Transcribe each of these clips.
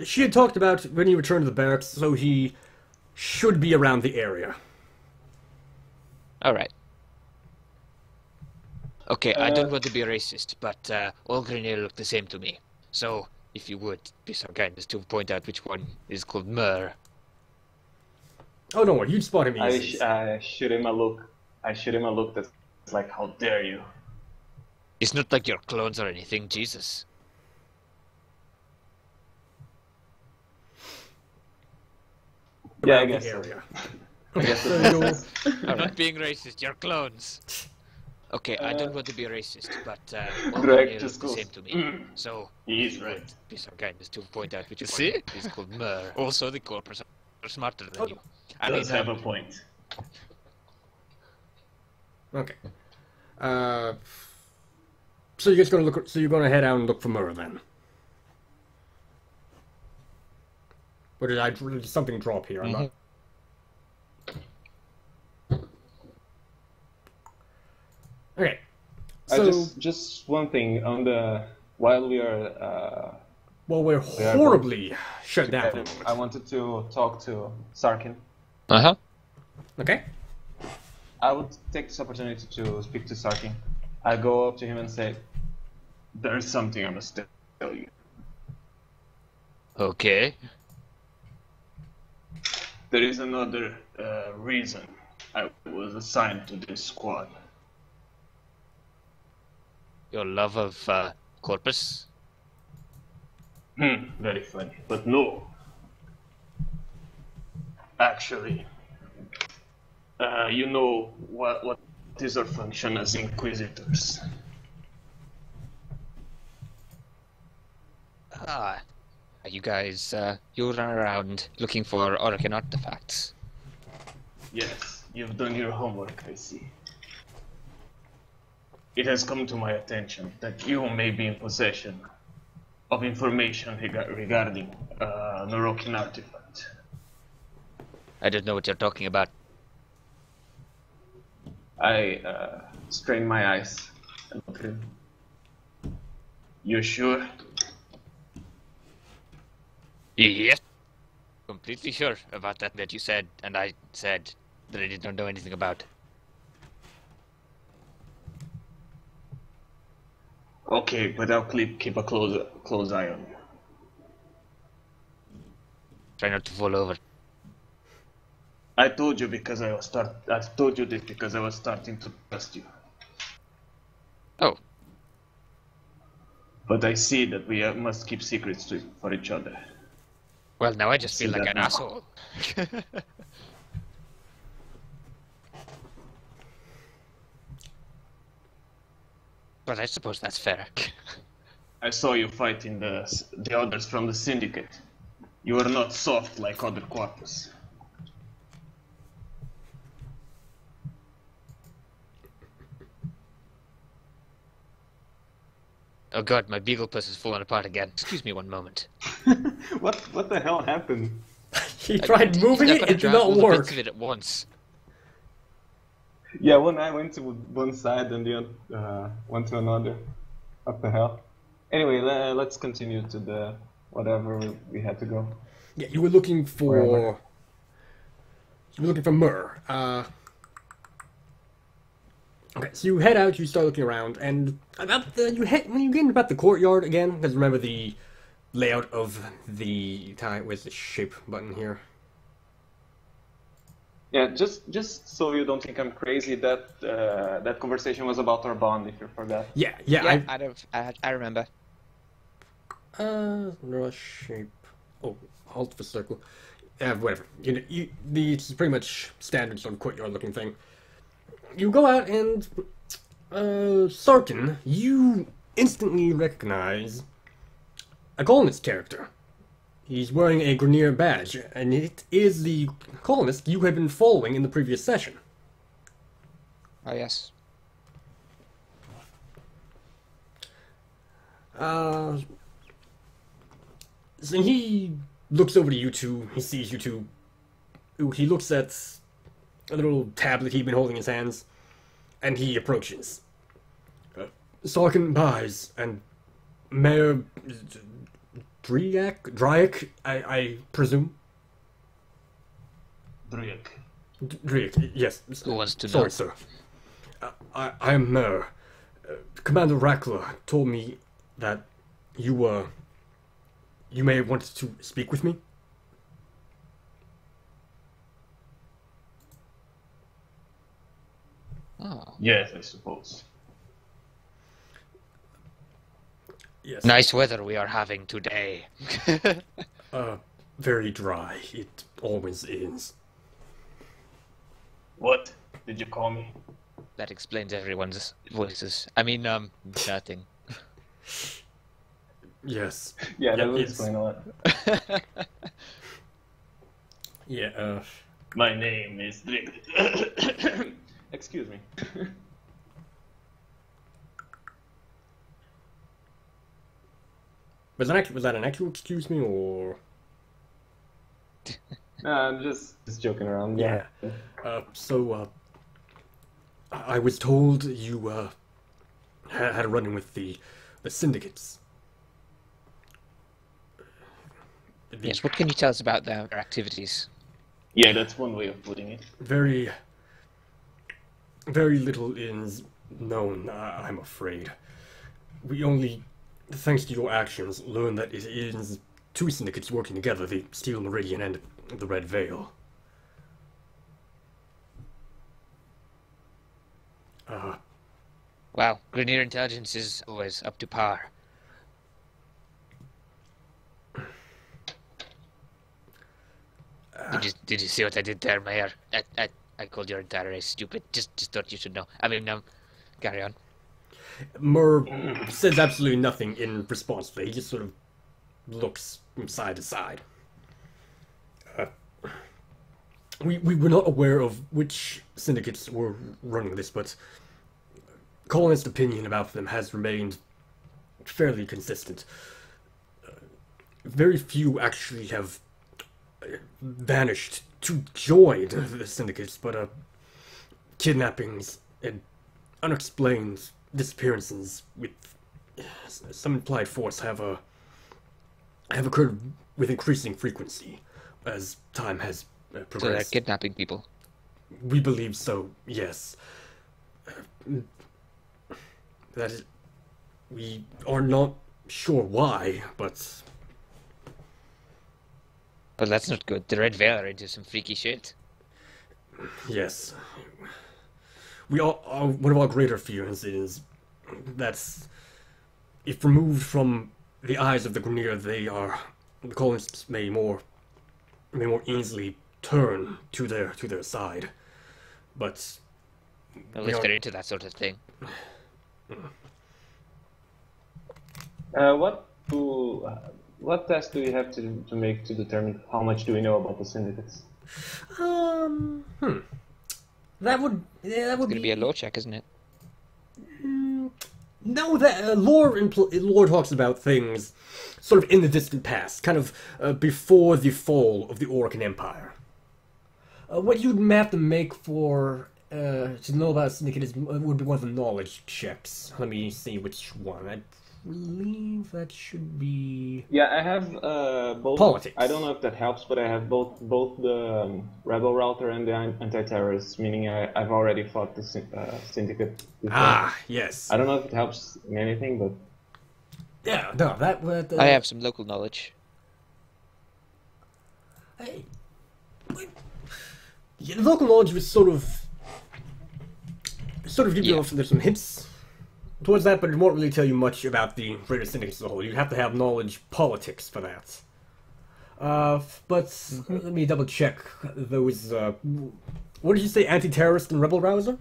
She had talked about when he returned to the barracks, so he should be around the area. Alright. Okay, I Uh, don't want to be racist, but all Grenier look the same to me. So, if you would be so kind as to point out which one is called Myrrh. Oh, don't worry, you'd spot him I, easy. I shoot him a look. I shoot him a look that's like, how dare you? It's not like you're clones or anything, Jesus. Yeah, I Around guess the so. area. I guess So that's I'm not being racist, you're clones. Okay, I don't want to be racist, but all Greg Grenier just look the goes, same to me. "Mm, So, he's if you right." would be so kind as to point out which one is called Myrrh. Also, the corpors are smarter than you. I mean, Does have a point. Okay. So you're just gonna look. So you're gonna head out and look for Murrah then. Or did something drop here? I'm not. Okay. So Just one thing on the while we are well, we're we are horribly shut down for together, the I moment. wanted to talk to Sarkin. Uh-huh. Okay. I would take this opportunity to speak to Sarkin. I go up to him and say, "There's something I must tell you. Okay. There is another reason I was assigned to this squad. Your love of corpus? Very funny, but no. Actually, you know what is our function as inquisitors. Ah. You guys, you run around looking for Orokin artifacts. Yes, you've done your homework, I see. It has come to my attention that you may be in possession of information regarding an Orokin artifact. I don't know what you're talking about. I strain my eyes and look at him. You sure? Yes. Completely sure about that you said, and I said that I did not know anything about. Okay, but I'll keep a close eye on you. Try not to fall over. I told you I told you this because I was starting to trust you. Oh, But I see that we must keep secrets for each other. well, now I just See feel like that an now. asshole. But I suppose that's fair. I saw you fighting the others from the syndicate. You are not soft like other corpus. Oh god, my beagle puss is falling apart again. Excuse me one moment. What the hell happened? He tried moving I it. gotta It did drag not all the work. bits of it at once. Yeah, when I went to one side and the other went to another. What the hell? Anyway, let's continue to the whatever we had to go. Yeah, you were looking for. Wherever. You were looking for Murr. Okay, so you head out. You start looking around, and when you get about the courtyard again. Because remember the layout of the time. Where's the shape button here? Yeah, just so you don't think I'm crazy, that conversation was about our bond. If you forgot. Yeah. Yeah, I remember. Draw shape. Oh, Alt for circle. Whatever. It's pretty much standard sort of courtyard-looking thing. You go out and, Sarkin, you instantly recognize a colonist character. He's wearing a Grenier badge, and it is the colonist you had been following in the previous session. Oh, yes. So he looks over to you two, he sees you two. He looks at a little tablet he'd been holding in his hands, and he approaches. Sarkin buys, and Mayor Dryak, I presume? Dryak. Dryak, yes. Who wants to Sorry, know? sir. I'm Commander Rackler told me that you may have wanted to speak with me. Oh. Yes, I suppose. Yes. Nice weather we are having today. Very dry. It always is. What did you call me? That explains everyone's voices. I mean, nothing. Yes. Yeah, that would yes. explain a lot. Yeah, My name is Dryak. Excuse me. was that an actual excuse me, or? No, I'm just joking around. Yeah. I was told you, had a run-in with the syndicates. Yes, what can you tell us about their activities? Yeah, that's one way of putting it. Very little is known, I'm afraid. We only, thanks to your actions, learned that it is two syndicates working together, the Steel Meridian and the Red Veil. Wow, Grenier intelligence is always up to par. Did you see what I did there, Mayor? I called your entire race stupid. Just thought you should know. I mean, carry on. Murr says absolutely nothing in response to that. He just sort of looks from side to side. We were not aware of which syndicates were running this, but colonist opinion about them has remained fairly consistent. Very few actually have vanished to join the syndicates, but kidnappings and unexplained disappearances with some implied force have occurred with increasing frequency as time has progressed. So they're kidnapping people. We believe so, yes. That is, we are not sure why, but Well, that's not good. The Red Veil are into some freaky shit. yes. We all, one of our greater fears is that if removed from the eyes of the Grenier, the colonists may more easily turn to their side. But Well, if they're into that sort of thing. What test do we have to make to determine how much do we know about the syndicates? That would It's going to be a law check, isn't it? No, that lore talks about things sort of in the distant past, kind of before the fall of the Orcan Empire. What you'd have to make for to know about a syndicate would be one of the knowledge checks. Let me see which one. I believe that should be. Yeah, I have both. Politics. I don't know if that helps, but I have both the rebel router and the anti-terrorist, meaning I've already fought the syndicate before. Ah, yes. I don't know if it helps in anything, but Yeah, no, that would. I have some local knowledge. Hey, yeah, local knowledge was sort of give you there's some hints towards that, but it won't really tell you much about the greater syndicates as a whole. You'd have to have knowledge politics for that. But let me double check those. What did you say? Anti-terrorist and rebel rouser.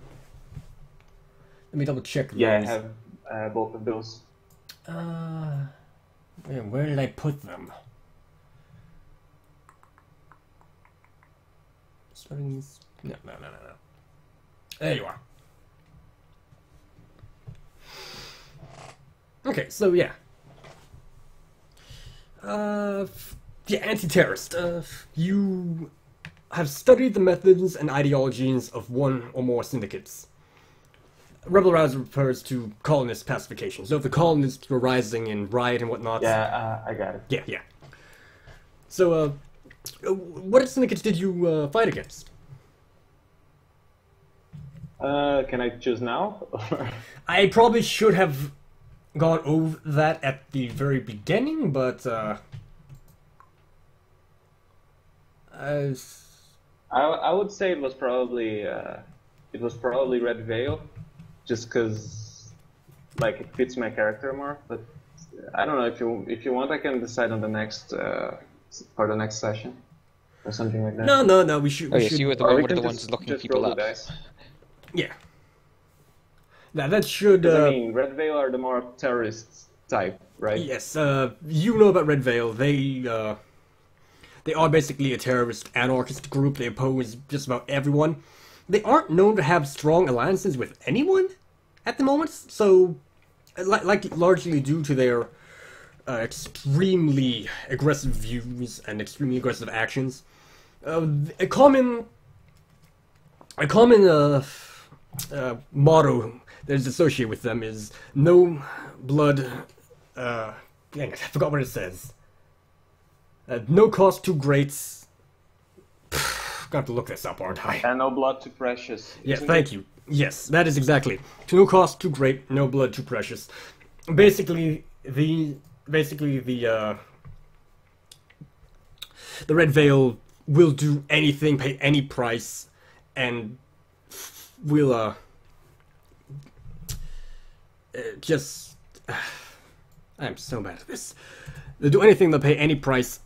Let me double check those. yeah, I have both of those. Where did I put them? Studies. No. There you are. Okay, so yeah. Anti-terrorist. You have studied the methods and ideologies of one or more syndicates. Rebel rouse refers to colonist pacification. So if the colonists were rising in riot and whatnot. Yeah, I got it. Yeah, yeah. So, what syndicates did you fight against? Can I choose now? I probably should have gone over that at the very beginning, but I would say it was probably Red Veil, just because like it fits my character more. But I don't know, if you want, I can decide on the next for the next session or something like that. No. We should. Oh yes, you were Or we one of can the ones looking just people roll up. the dice. Yeah. Now that should. I mean, Red Veil are the more terrorist type, right? Yes. You know about Red Veil. They are basically a terrorist anarchist group. They oppose just about everyone. They aren't known to have strong alliances with anyone at the moment. So, like largely due to their extremely aggressive views and extremely aggressive actions. A common motto that is associated with them is no blood. Dang it, I forgot what it says. No cost too great. Got to have to look this up, aren't I? And no blood too precious. Yeah, isn't thank it? you. Yes, that is exactly. To no cost too great, no blood too precious. Basically, the Red Veil will do anything, pay any price, and will just. I'm so mad at this. They'll do anything, they'll pay any price,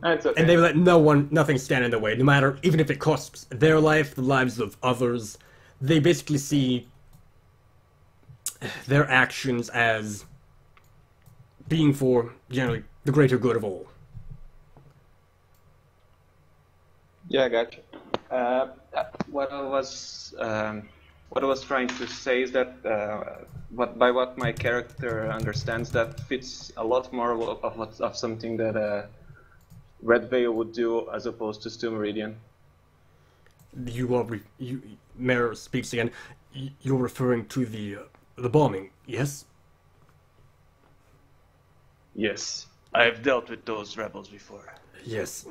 It's okay. and they let nothing stand in their way, no matter, even if it costs their life, the lives of others. They basically see their actions as being for, generally, the greater good of all. Yeah, I got you. What I was trying to say is that what my character understands, that fits a lot more of something that Red Veil would do as opposed to Stu Meridian. Mayor speaks again. You're referring to the bombing, yes? Yes, I've dealt with those rebels before. Yes.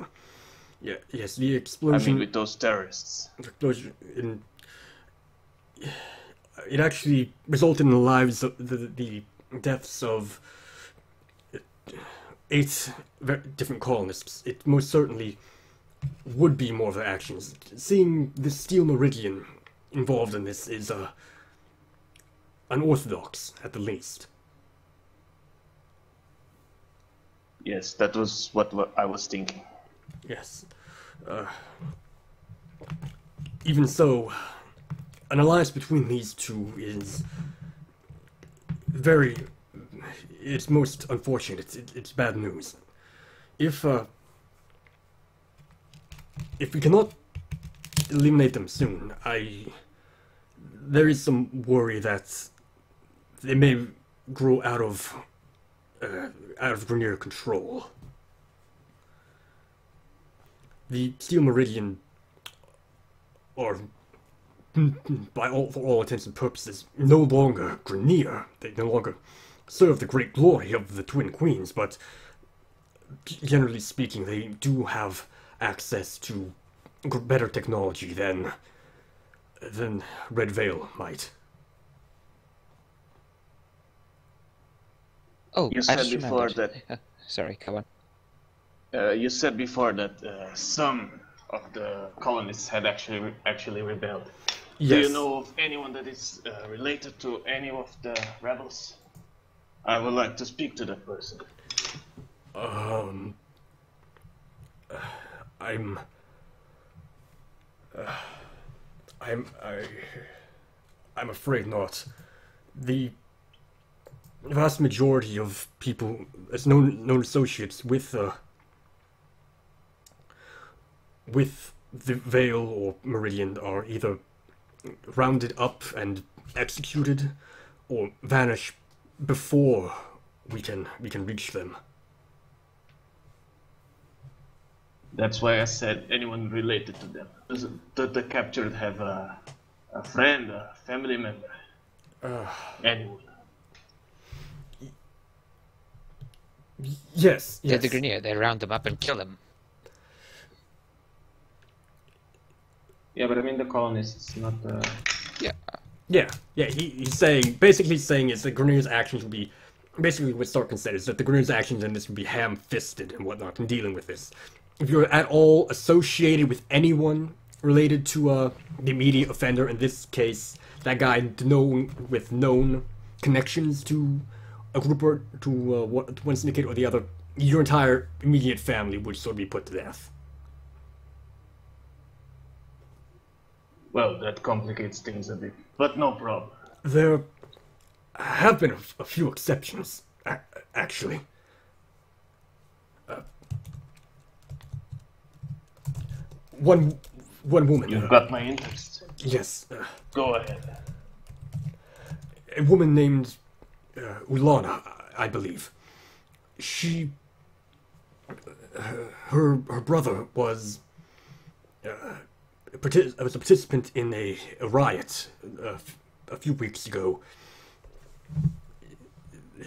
Yeah. Yes. The I explosion. mean, with those terrorists. It actually resulted in the lives of the deaths of 8 different colonists. It most certainly would be more of their actions. Seeing the Steel Meridian involved in this is unorthodox, at the least. Yes, that was what I was thinking. Yes. Even so, an alliance between these two is very... It's most unfortunate. It's bad news. If we cannot eliminate them soon, there is some worry that they may grow out of Grenier control. The Steel Meridian are, for all intents and purposes, no longer Grenier. They no longer serve the great glory of the Twin Queens, but generally speaking, they do have access to better technology than Red Veil might. Oh, You I said just before remembered. Sorry, come on. You said before that some of the colonists had actually rebelled. Yes. Do you know of anyone that is related to any of the rebels? I would like to speak to that person. I'm afraid not. The vast majority of people as known associates with the Veil or Meridian are either rounded up and executed or vanish before we can reach them. That's why I said anyone related to them. Does the captured have a friend, a family member? And Yes, They're yes. the Grineer. They round them up and kill them. Yeah, but I mean the colonists, not the. Yeah. Yeah. He's saying, basically saying is that Grineer's actions would be, basically what Sarkin said is that the Grineer's actions in this would be ham-fisted and whatnot in dealing with this. If you're at all associated with anyone related to the immediate offender, in this case, that guy with known connections to a group or to one syndicate or the other, your entire immediate family would sort of be put to death. well, that complicates things a bit, but no problem. There have been a few exceptions, actually. One woman. You've got my interest. Yes, Go ahead. a woman named Ulana, I believe. She, her brother was a participant in a riot a few weeks ago.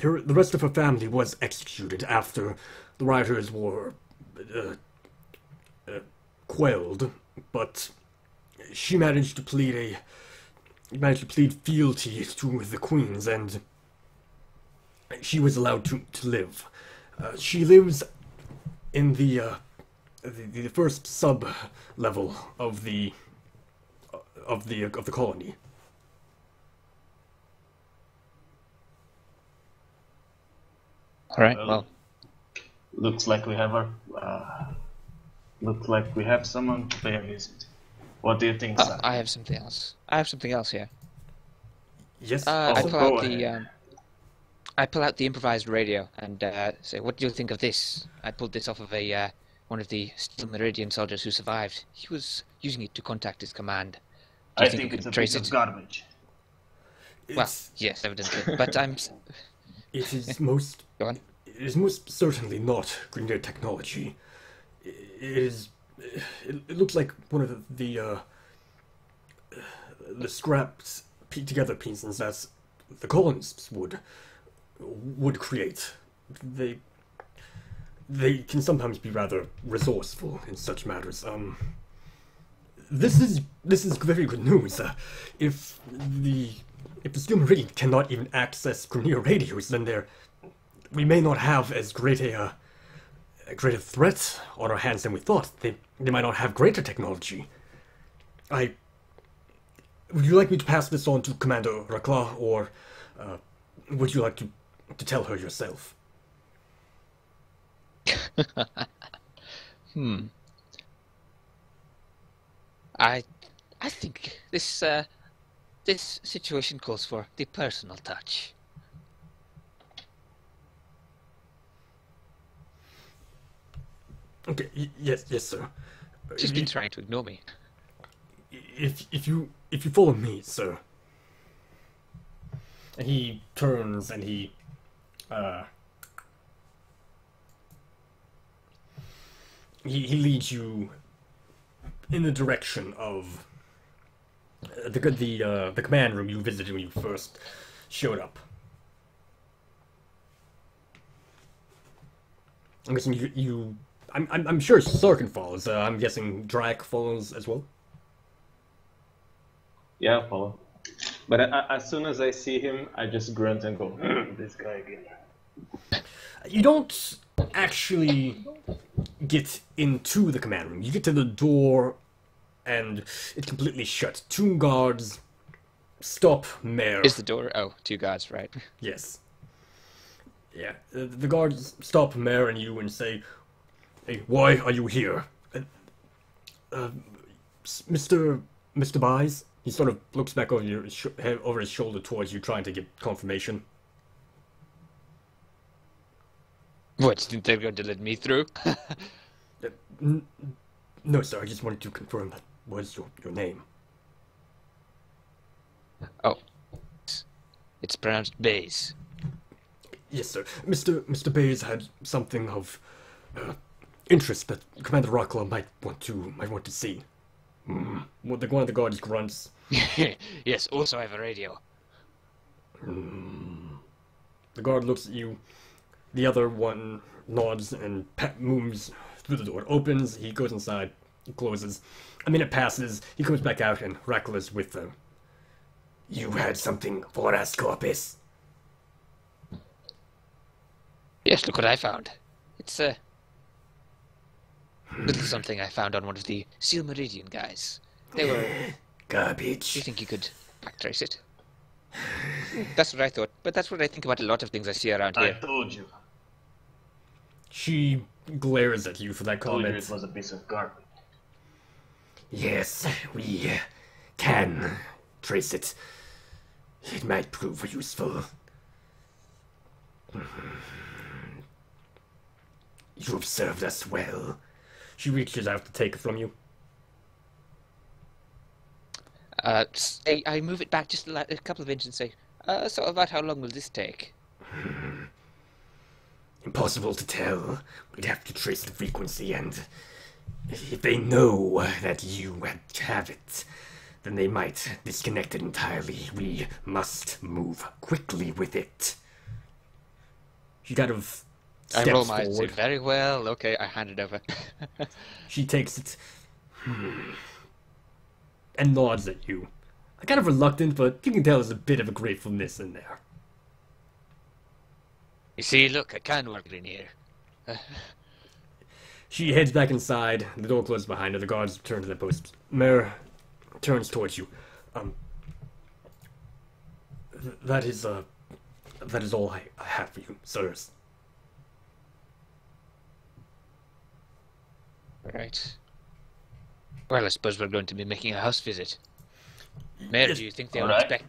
The rest of her family was executed after the rioters were quelled, but she managed to plead fealty to the queens, and she was allowed to live. She lives in the first sub level of the colony. All right. Well, Looks like we have someone to pay a visit. What do you think, son? I have something else. I have something else here. Yes. I also- pull go out ahead. I pull out the improvised radio and say, "What do you think of this?" I pulled this off of one of the Steel Meridian soldiers who survived. He was using it to contact his command. Do I you think we it's can a trace piece of it? garbage. Well, it's- yes, evidently. But I'm. It is most. Go on. It is most certainly not Grineer technology. It is. It looks like one of the scraps together pieces that the colonists would create. They can sometimes be rather resourceful in such matters. This is very good news. If the Steel Meridian cannot even access Grineer radios, then we may not have as great a threat on our hands than we thought. They might not have greater technology. Would you like me to pass this on to Commander Rakla, or would you like to tell her yourself? I think this situation calls for the personal touch. Okay. Yes, sir. She's been trying to ignore me. If you follow me, sir. And he turns and he leads you in the direction of the command room you visited when you first showed up. I'm guessing I'm sure Sarkin follows. I'm guessing Drac follows as well. Yeah, I'll follow. But as soon as I see him, I just grunt and go, this guy again. You don't actually get into the command room. You get to the door, and it's completely shut. 2 guards stop Mayor. Is the door? Oh, 2 guards, right? Yes. Yeah. The guards stop Mayor and you and say, "Hey, why are you here?" Mr. Byes? He sort of looks back over over his shoulder towards you, trying to get confirmation. What, you think they're going to let me through? No, sir. I just wanted to confirm that was your name. Oh. It's pronounced Bays. Yes, sir. Mr. Bays had something of interest that Commander Rockla might want to see. One of the guards grunts. Yes, also I have a radio. The guard looks at you. The other one nods and moves through the door. It opens, he goes inside, he closes. A minute passes, he comes back out, and Reckless with them. You had something for us, Corpus? Yes, look what I found. It's a little something I found on one of the Seal Meridian guys. They were... Garbage. Do you think you could backtrace it? That's what I thought, but that's what I think about a lot of things I see around I here. told you. She glares at you for that I told you comment. it was a piece of garbage. Yes, we can trace it. It might prove useful. You have served us well. She reaches out to take it from you. I move it back just a couple of inches and say, so about how long will this take? Impossible to tell. We'd have to trace the frequency, and if they know that you have it, then they might disconnect it entirely. We must move quickly with it. She kind of steps I roll my forward. very well. Okay, I hand it over. She takes it and nods at you. Kind of reluctant, but you can tell there's a bit of a gratefulness in there. You see, look, I can work in here. She heads back inside. The door closes behind her. The guards return to their posts. Mare turns towards you. That is all I have for you, sirs. Right. Well, I suppose we're going to be making a house visit. Mayor, Yes. do you think they'll Alright. expect...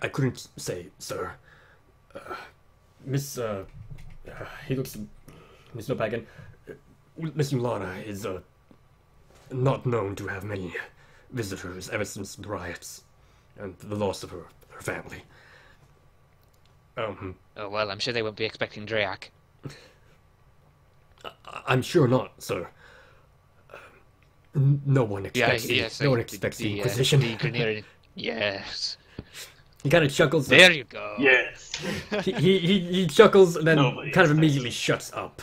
I couldn't say, sir. He looks, Miss Nopagan. Miss Yulana is, not known to have many visitors ever since the riots and the loss of her family. Oh, well, I'm sure they won't be expecting Drayak. I'm sure not, sir. No one expects. No one expects the Inquisition. The Grenadier. Yes. He kind of chuckles. There you go. Yes. He chuckles and then Nobody kind of expects immediately shuts up.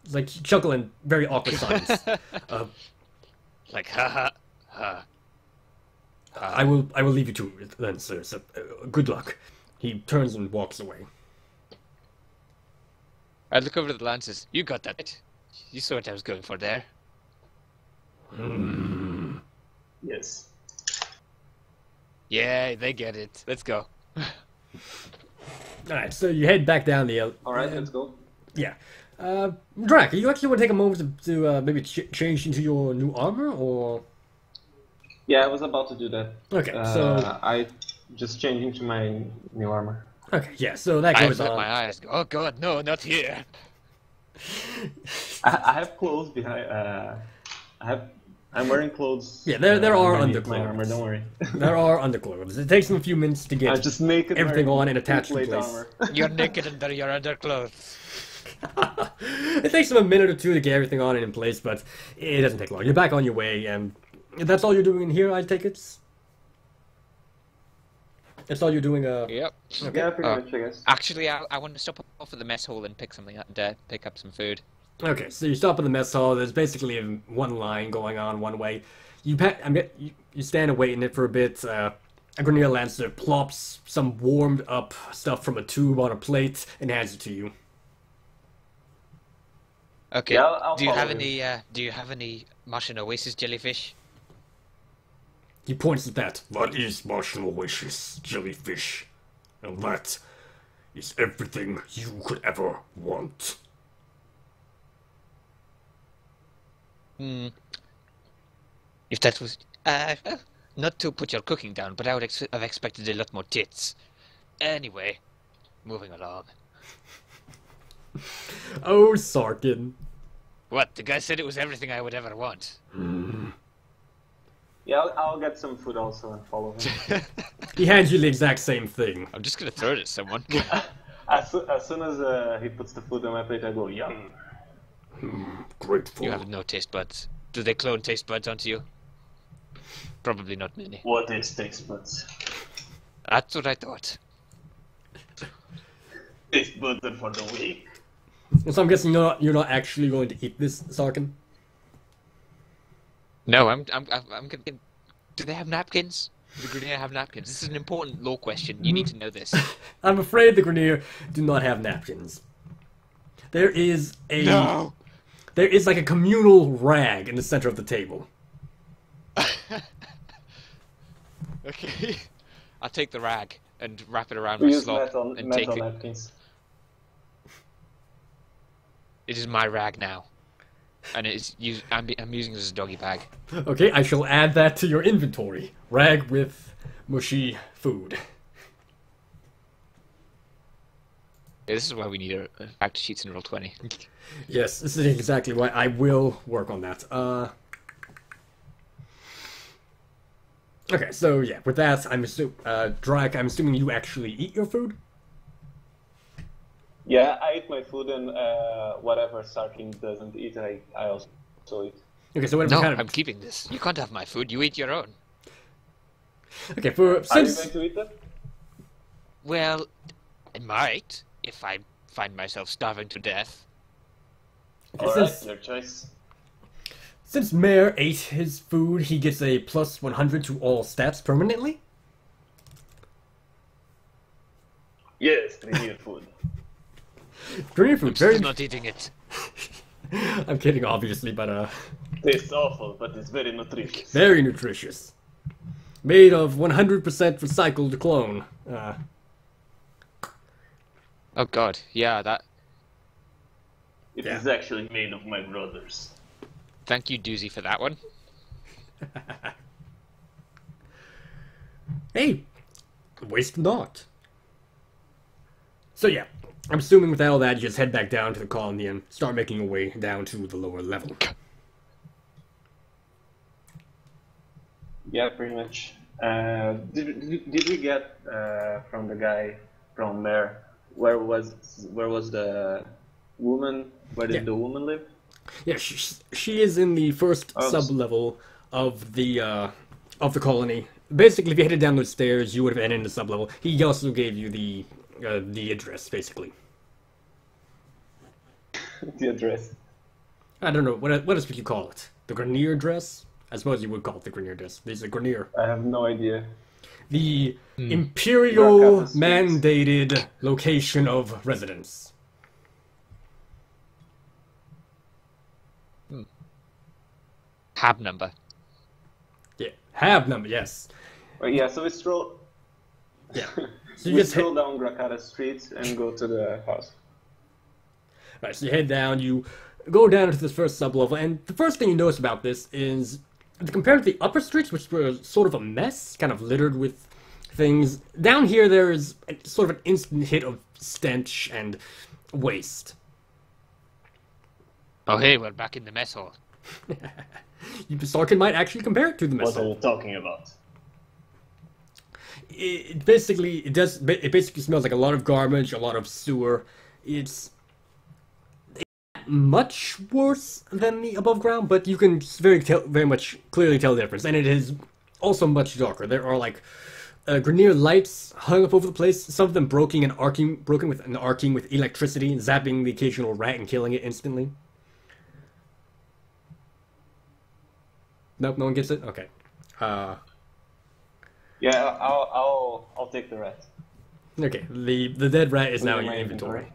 It's like chuckle in very awkward silence. Like, ha ha. I will leave you to it then, sir. So, good luck. He turns and walks away. I look over to the lances. You got that right? You saw what I was going for there. Yes. Yeah, they get it. Let's go. All right, so you head back down the. Alright, let's go. Yeah. Drac, you actually want to take a moment to maybe change into your new armor, or? Yeah, I was about to do that. Okay, so I just changing to my new armor. okay, yeah, so that I goes let on. my eyes go. Oh god, no, not here. I have clothes behind. I'm wearing clothes. Yeah, there are underneath my underclothes. armor. Don't worry. There are underclothes. It takes them a few minutes to I'm get just naked. everything wearing on and attached in plate place. armor. You're naked under your underclothes. It takes them a minute or two to get everything on and in place, but it doesn't take long. You're back on your way, and that's all you're doing in here, I take it? That's all you're doing, Yep. Okay. Yeah, pretty much, I guess. Actually, I want to stop off at the mess hall and pick something up, pick up some food. Okay, so you stop at the mess hall. There's basically one line going on one way. You stand and wait in it for a bit. A Grenadier Lancer plops some warmed up stuff from a tube on a plate and hands it to you. Okay. Yeah, I'll do you have follow any? Do you have any Martian Oasis jellyfish? He points at that. What is Martian Oasis jellyfish? And that is everything you could ever want. If that was not to put your cooking down, but I would have expected a lot more tits. Anyway, moving along. Oh, Sarkin. What? The guy said it was everything I would ever want. Yeah, I'll get some food also and follow him. He hands you the exact same thing. I'm just gonna throw it at someone. As soon as he puts the food on my plate, I go, yum. Grateful. You have no taste buds. Do they clone taste buds onto you? Probably not many. What is taste buds? That's what I thought. Taste butter for the weak. So I'm guessing you're not actually going to eat this, Sarkin? No, I'm gonna. Do they have napkins? Do the Grenadier have napkins? This is an important law question. You need to know this. I'm afraid the Grenier do not have napkins. There is a there is like a communal rag in the center of the table. Okay. I'll take the rag and wrap it around We my use slop and take metal it. napkins. It is my rag now, and I'm using it as a doggy bag. Okay, I shall add that to your inventory. Rag with mushy food. Yeah, this is why we need a factor sheets in Roll20. Yes, this is exactly why I will work on that. Okay, so yeah, with that, Drak, I'm assuming you actually eat your food? Yeah, I eat my food, and whatever Sarkin doesn't eat, I also eat. Okay, so whatever No, kind of... I'm keeping this. You can't have my food. You eat your own. Okay, Are you since... going to eat it? Well, I might if I find myself starving to death. Okay, Alright, your choice. Since Mayor ate his food, he gets a plus 100 to all stats permanently? Yes, Grenier food. Grenier food, very... Still not eating it. I'm kidding, obviously, but Tastes awful, but it's very nutritious. very nutritious. Made of 100% recycled clone. Oh god, yeah, that. It Yeah. is actually made of my brothers. Thank you, Doozy, for that one. Hey, waste not. So yeah, I'm assuming with all that, you just head back down to the colony and start making your way down to the lower level. Yeah, pretty much. Did we get from the guy from Mayor? Where was the woman? Where did Yeah. the woman live? Yeah, she is in the first Oh, sub-level of the colony. Basically, if you headed down those stairs, you would have been in the sub-level. He also gave you the address, basically. The address. I don't know, what else would you call it? The Grenier address? I suppose you would call it the Grenier address. There's a Grenier. I have no idea. The Imperial Dracata Street. mandated location of residence. Hab number. Yeah, have number, yes. Yeah, so we stroll. Yeah. So you We just stroll down Dracata Street and go to the house. Right, so you head down, you go down into this first sub-level, and the first thing you notice about this is, compared to the upper streets, which were sort of a mess, kind of littered with things, down here there is sort of an instant hit of stench and waste. Oh hey, we're back in the mess hall. Sarkin might actually compare it to the mess What are hall. you talking about? It basically smells like a lot of garbage, a lot of sewer. It's much worse than the above ground, but you can very much clearly tell the difference, and it is also much darker. There are like Grenier lights hung up over the place, some of them broken with an arcing with electricity, zapping the occasional rat and killing it instantly. Nope, no one gets it? Okay. Yeah, I'll take the rat. Okay, the dead rat is now in your my inventory.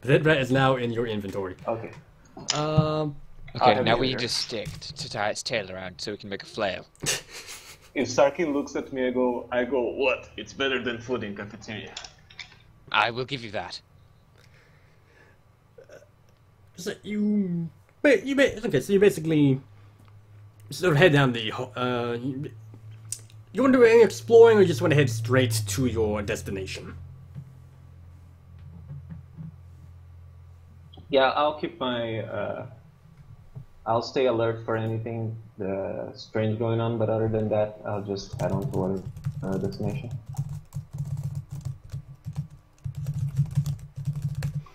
The dead rat is now in your inventory. Okay. Okay, have now you we here. need a stick to tie its tail around so we can make a flail. If Sarkin looks at me, I go, What? It's better than food in cafeteria. I will give you that. So you basically sort of head down the. You want to do any exploring, or you just want to head straight to your destination? yeah, I'll keep my. I'll stay alert for anything strange going on, but other than that, I'll just head on to our destination.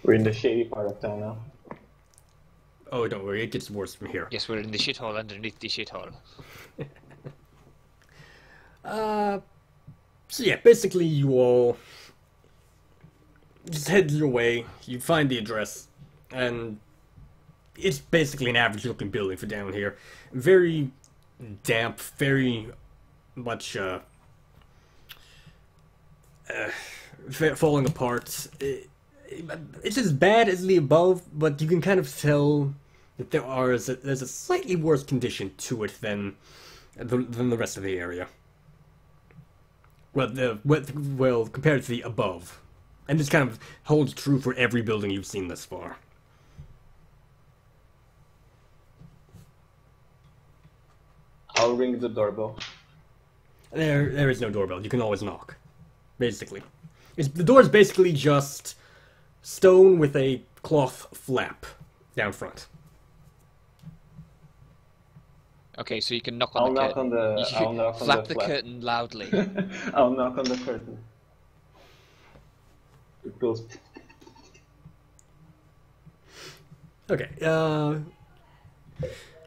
We're in the shady part of town now. Oh, don't worry, it gets worse from here. Yes, we're in the shithole underneath the shithole. So yeah, basically you all just head your way, you find the address, and it's basically an average looking building for down here. Very damp, very much falling apart. It's as bad as the above, but you can kind of tell that there's a slightly worse condition to it than the rest of the area. Well, compared to the above. And this kind of holds true for every building you've seen thus far. I'll ring the doorbell. There is no doorbell. You can always knock. Basically. The door is basically just stone with a cloth flap down front. Okay, so you can knock on the curtain. I'll knock on flap the the curtain loudly. I'll knock on the curtain. It goes. Okay,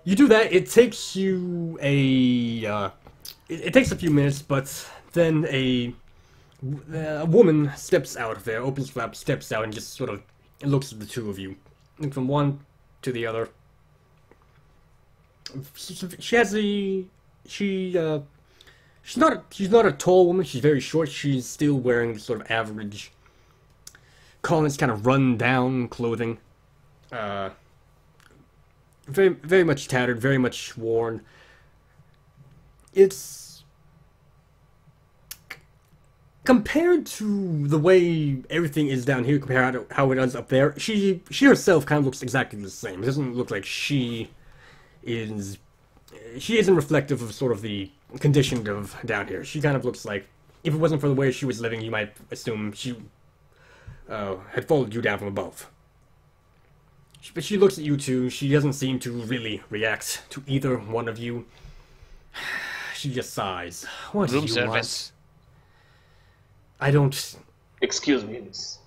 you do that. It takes you it takes a few minutes, but then a woman steps out of there, opens flap, steps out, and just sort of looks at the two of you, and from one to the other. She's not a tall woman. She's very short. She's still wearing sort of average, collarless, kind of run down clothing. Very much tattered, very much worn. It's compared to the way everything is down here, compared to how it is up there. She herself kind of looks exactly the same. It doesn't look like she isn't reflective of sort of the condition of down here. She kind of looks like, if it wasn't for the way she was living, you might assume she had followed you down from above. But she looks at you two. She doesn't seem to really react to either one of you. She just sighs. What do Room you service. want? I don't... Excuse me, miss.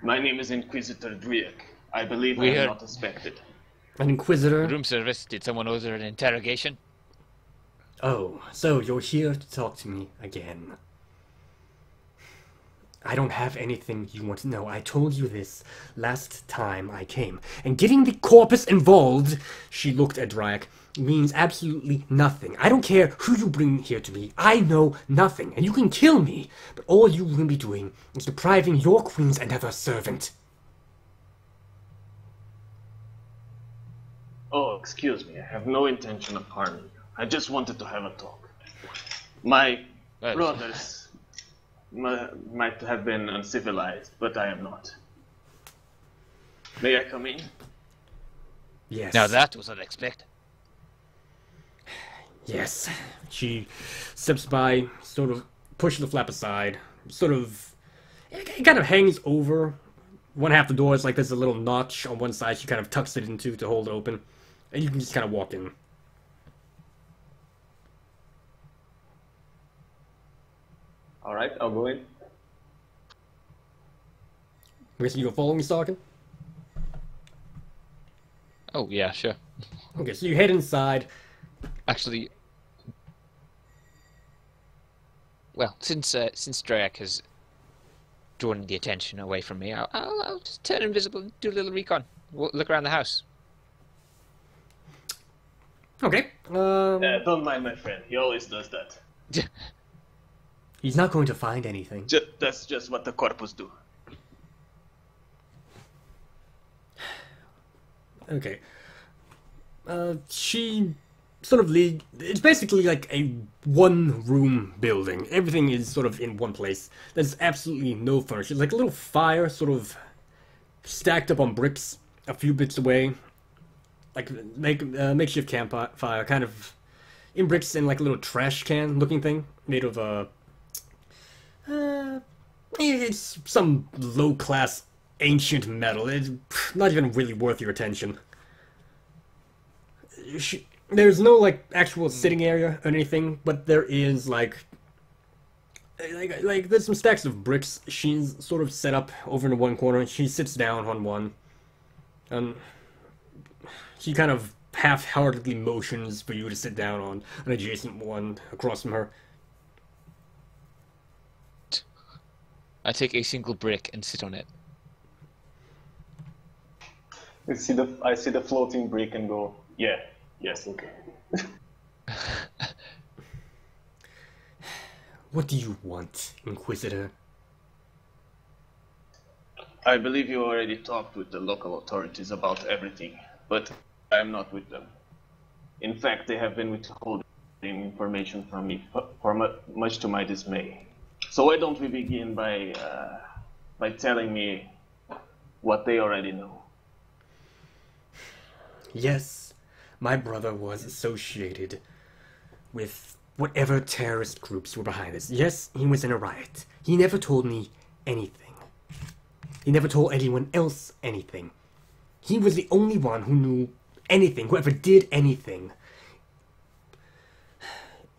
My name is Inquisitor Driak. I believe I am not suspected. An inquisitor? Room service. Did someone order an interrogation? Oh, so you're here to talk to me again. I don't have anything you want to know. I told you this last time I came. And getting the corpus involved, she looked at Dryak, means absolutely nothing. I don't care who you bring here to me. I know nothing. And you can kill me, but all you will be doing is depriving your queens another servant. Oh, excuse me. I have no intention of harming you. I just wanted to have a talk. My brothers might have been uncivilized, but I am not. May I come in? Yes. Now that was unexpected. Yes. She steps by, sort of pushes the flap aside, sort of... It kind of hangs over. One half the door is like there's a little notch on one side she kind of tucks it into to hold it open. And you can just kind of walk in. Alright, I'll go in. I guess you go follow me, Stalking? Oh, yeah, sure. Okay, so you head inside. Actually, well, since Drayak has drawn the attention away from me, I'll just turn invisible and do a little recon. Look around the house. Okay. Don't mind my friend. He always does that. He's not going to find anything. That's just what the corpus do. Okay. She sort of it's basically like a one-room building. Everything is sort of in one place. There's absolutely no furniture. It's like a little fire sort of stacked up on bricks a few bits away. Like makeshift campfire, kind of in bricks in like a little trash can looking thing made of it's some low-class ancient metal. It's not even really worth your attention. There's no like actual sitting area or anything, but there is like there's some stacks of bricks she's sort of set up over in one corner. She sits down on one, and she kind of half-heartedly motions for you to sit down on an adjacent one across from her. I take a single brick and sit on it. I see the floating brick and go, yeah, yes, okay. What do you want, Inquisitor? I believe you already talked with the local authorities about everything, but I'm not with them. In fact, they have been withholding information from me, much to my dismay. So why don't we begin by telling me what they already know? Yes, my brother was associated with whatever terrorist groups were behind this. Yes, he was in a riot. He never told me anything. He never told anyone else anything. He was the only one who knew anything, who ever did anything.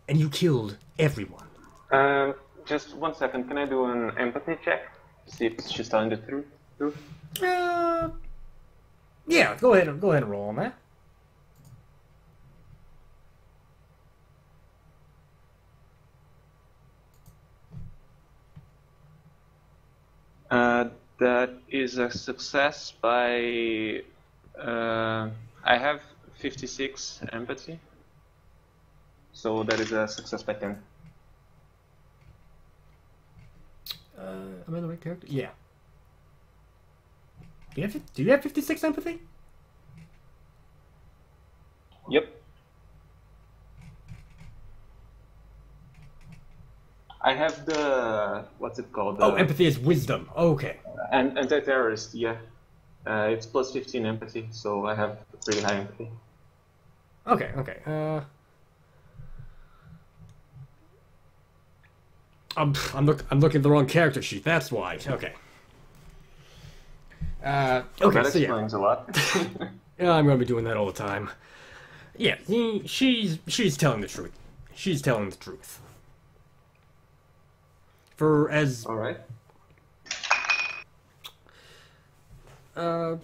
And you killed everyone. Just 1 second. Can I do an empathy check to see if she's telling the truth? Yeah, go ahead and roll on that. That is a success by... I have 56 empathy. So that is a success by 10. Am I the right character? Yeah. Do you have 56 empathy? Yep. I have the... what's it called? Oh, empathy is wisdom. Okay. And anti-terrorist, yeah. It's plus 15 empathy, so I have pretty high empathy. Okay. I'm looking at the wrong character sheet. That's why. Okay. Okay. That So explains a lot. yeah, I'm gonna be doing that all the time. Yeah, she's telling the truth. She's telling the truth. For as All right. I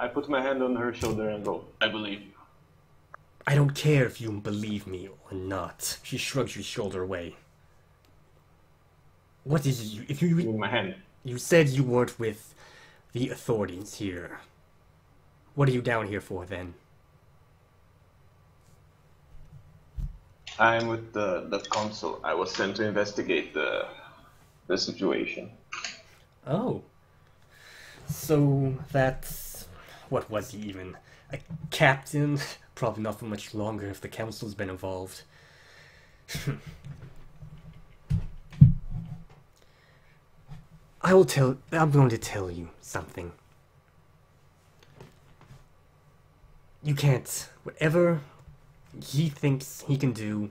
put my hand on her shoulder and go, I believe you. I don't care if you believe me or not. She shrugs her shoulder away. What is it? If you In my hand. You said you weren't with the authorities here. What are you down here for then? I'm with the consul. I was sent to investigate the situation. Oh. So that's... what was he even? A captain? Probably not for much longer if the council's been involved. I'm going to tell you something. You can't... whatever he thinks he can do,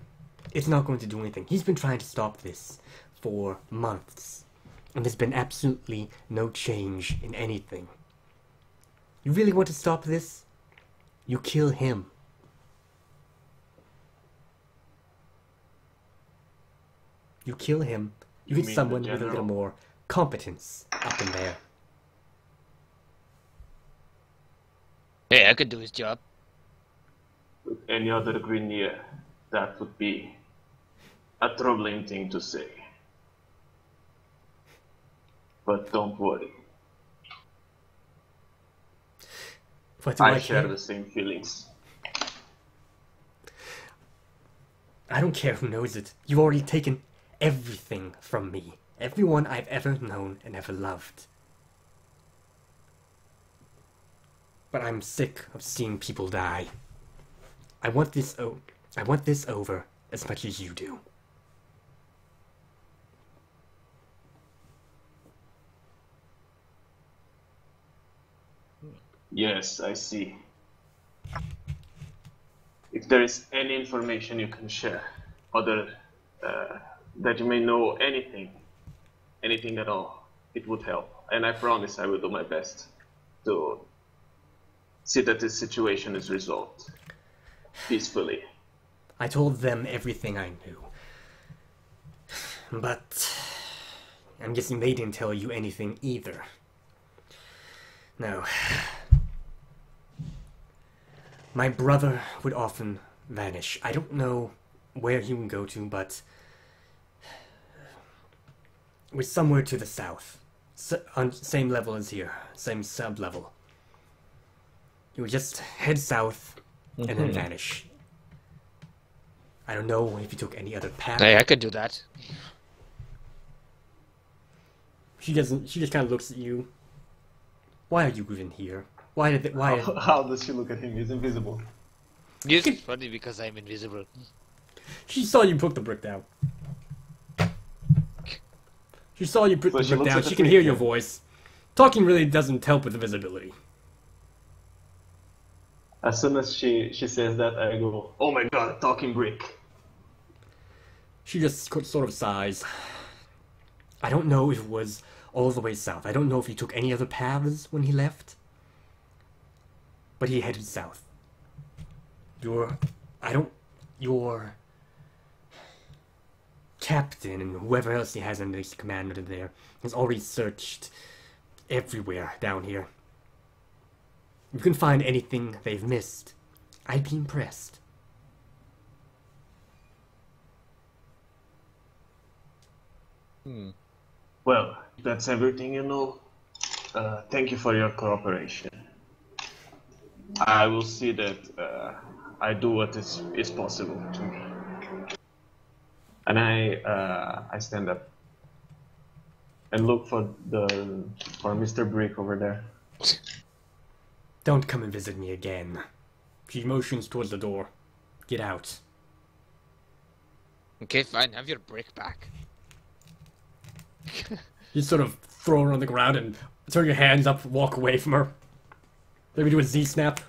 it's not going to do anything. He's been trying to stop this for months. And there's been absolutely no change in anything. You really want to stop this? You kill him. You kill him. You get mean someone the with a little general? more competence up in there. Yeah, I could do his job. With any other Grenier, that would be a troubling thing to say. But don't worry, What do I share care? the same feelings. I don't care who knows it. You've already taken everything from me. Everyone I've ever known and ever loved. But I'm sick of seeing people die. I want this over as much as you do. Yes, I see. If there is any information you can share, other that you may know anything at all, it would help. And I promise I will do my best to see that this situation is resolved peacefully. I told them everything I knew. But I'm guessing they didn't tell you anything either. No. My brother would often vanish. I don't know where he would go to, but We're somewhere to the south. On same level as here. Same sub-level. You would just head south and then vanish. I don't know if you took any other path. Hey, I could do that. She just kind of looks at you. Why are you even here? Why? How does she look at him? He's invisible. It's funny because I'm invisible. She saw you put the brick down. She saw you put the brick down. She can hear your voice. Talking really doesn't help with the visibility. As soon as she says that, I go, "Oh my god, a talking brick." She just sort of sighs. I don't know if it was all the way south. I don't know if he took any other paths when he left. But he headed south. Your captain and whoever else he has under his command under there has already searched everywhere down here. If you can find anything they've missed, I'd be impressed. Well, that's everything you know. Thank you for your cooperation. I will see that I do what is possible to me. And I stand up and look for Mr. Brick over there. Don't come and visit me again. She motions towards the door. Get out. Okay, fine. Have your brick back. You sort of throw her on the ground and turn your hands up, walk away from her. Maybe do a Z-snap.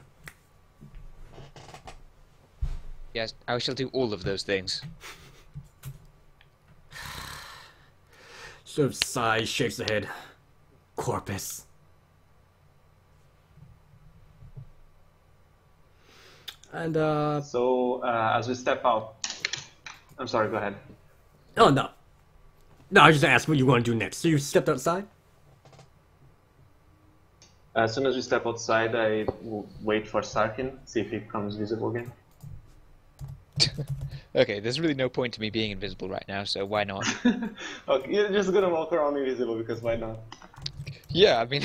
Yes, I shall do all of those things. Sort of sighs, shakes the head. Corpus. And, So, as we step out... I'm sorry, go ahead. Oh, no. No, I just asked what you want to do next. So you stepped outside? As soon as we step outside, I will wait for Sarkin, see if he becomes visible again. Okay, there's really no point to me being invisible right now, so why not? Okay, you're just gonna walk around invisible, because why not? Yeah, I mean,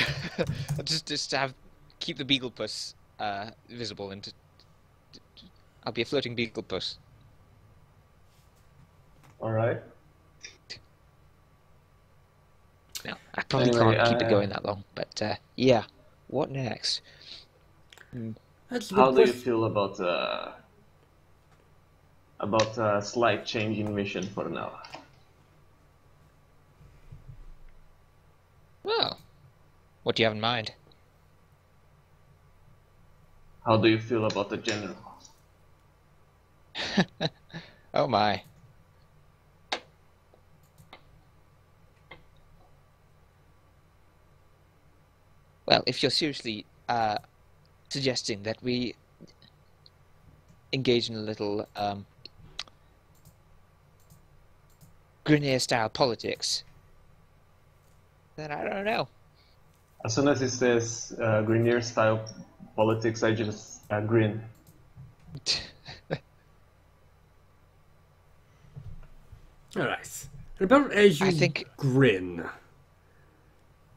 just keep the Beaglepuss visible, and I'll be a floating Beaglepuss. Alright. No, I probably Anyway, can't keep it going that long, but yeah. What next? That's a How good do you question. feel about a slight change in mission for now? Well, what do you have in mind? How do you feel about the general? Oh my. Well, if you're seriously suggesting that we engage in a little Grenier-style politics, then I don't know. As soon as he says Grenier style politics, I just grin. Alright. About as you I think- grin.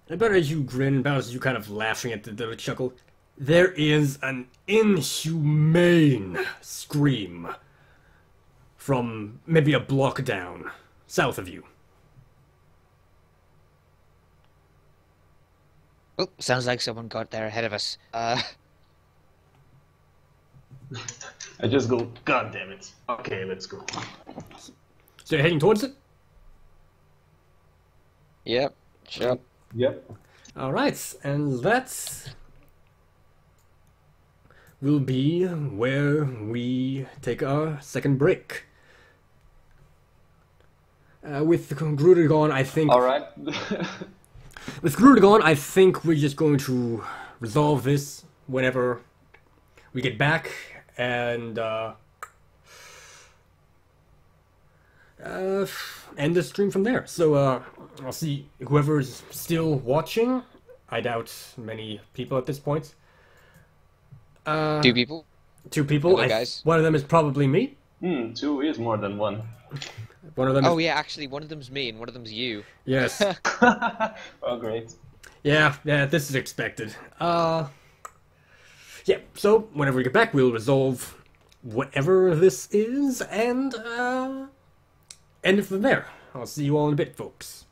About as you grin, about as you kind of laughing at the chuckle, there is an inhumane scream from maybe a block down, south of you. Oh, sounds like someone got there ahead of us. I just go, God damn it. Okay, let's go. So you're heading towards it? Yep, sure. Yep. Alright, and that will be where we take our second break. With Gruder gone, I think... Alright. With Gruder gone, I think we're just going to resolve this whenever we get back, and end the stream from there. So I'll see whoever's still watching. I doubt many people at this point. 2 people. 2 people. Hello, guys. One of them is probably me. 2 is more than 1. One of them. Oh yeah, actually, one of them's me and one of them's you. Yes. Oh, great. Yeah. This is expected. Yeah. So whenever we get back, we'll resolve whatever this is and end it from there. I'll see you all in a bit, folks.